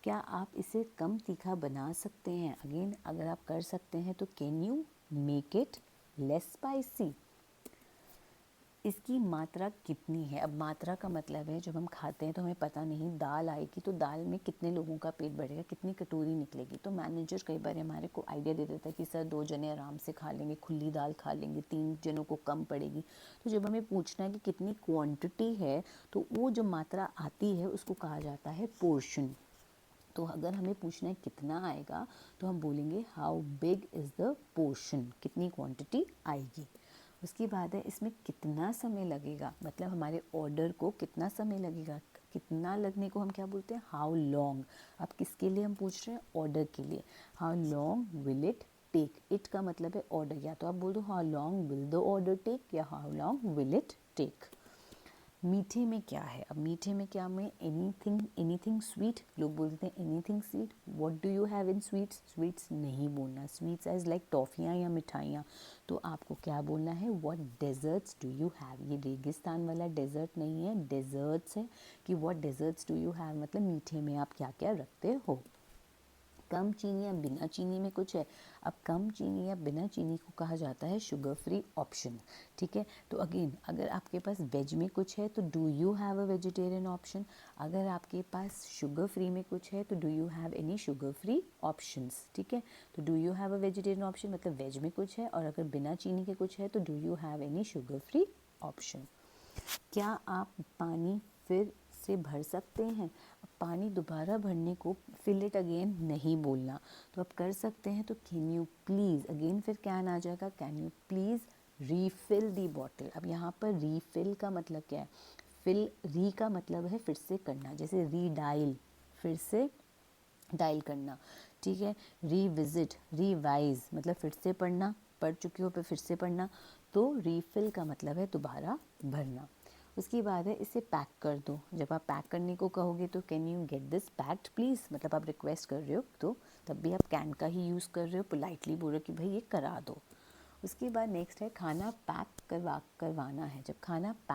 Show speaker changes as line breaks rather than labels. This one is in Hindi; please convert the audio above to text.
क्या आप इसे कम तीखा बना सकते हैं? अगेन अगर आप कर सकते हैं तो can you make it less spicy? इसकी मात्रा कितनी है? अब मात्रा का मतलब है जब हम खाते हैं तो हमें पता नहीं, दाल आएगी तो दाल में कितने लोगों का पेट भरेगा, कितनी कटोरी निकलेगी। तो मैनेजर कई बार हमारे को आइडिया दे देता है कि सर 2 जने आराम से खा लेंगे, खुली दाल खा लेंगे, 3 जनों को कम पड़ेगी। तो जब हमें पूछना है कि कितनी क्वांटिटी है तो वो जो मात्रा आती है उसको कहा जाता है पोर्शन। तो अगर हमें पूछना है कितना आएगा तो हम बोलेंगे how big is the portion, कितनी क्वांटिटी आएगी। उसके बाद है इसमें कितना समय लगेगा, मतलब हमारे ऑर्डर को कितना समय लगेगा। कितना लगने को हम क्या बोलते हैं? How long. अब किसके लिए हम पूछ रहे हैं? ऑर्डर के लिए। How long will it take. It का मतलब है ऑर्डर, या तो आप बोल दो how long will the order take या how long will it take. मीठे में क्या है? अब मीठे में क्या में एनीथिंग स्वीट, लोग बोलते हैं anything sweet. What do you have in sweets? Sweets नहीं बोलना, स्वीट्स एज लाइक टॉफ़ियाँ या मिठाइयाँ। तो आपको क्या बोलना है? What desserts do you have. ये रेगिस्तान वाला डेजर्ट नहीं है, डेजर्ट्स है कि what desserts do you have, मतलब मीठे में आप क्या क्या रखते हो। कम चीनी या बिना चीनी में कुछ है? अब कम चीनी या बिना चीनी को कहा जाता है शुगर फ्री ऑप्शन। ठीक है, तो अगेन अगर आपके पास वेज में कुछ है तो do you have a vegetarian option. अगर आपके पास शुगर फ्री में कुछ है तो do you have any sugar free options. ठीक है, तो do you have a vegetarian option मतलब वेज में कुछ है, और अगर बिना चीनी के कुछ है तो do you have any sugar free option. क्या आप पानी फिर से भर सकते हैं? पानी दोबारा भरने को फिल इट अगेन नहीं बोलना, तो आप कर सकते हैं तो कैन यू प्लीज़, अगेन फिर कैन आ जाएगा, can you please refill the bottle. अब यहाँ पर रीफिल का मतलब क्या है? फिल, री का मतलब है फिर से करना, जैसे रीडाइल, फिर से डायल करना। ठीक है, रिविजिट, रिवाइज मतलब फिर से पढ़ना, पढ़ चुके हो पे फिर से पढ़ना। तो रीफिल का मतलब है दोबारा भरना। उसके बाद है इसे पैक कर दो। जब आप पैक करने को कहोगे तो can you get this packed please, मतलब आप रिक्वेस्ट कर रहे हो तो तब भी आप कैन का ही यूज़ कर रहे हो, पोलाइटली बोल रहे हो कि भाई ये करा दो। उसके बाद नेक्स्ट है खाना पैक करवाना है। जब खाना पैक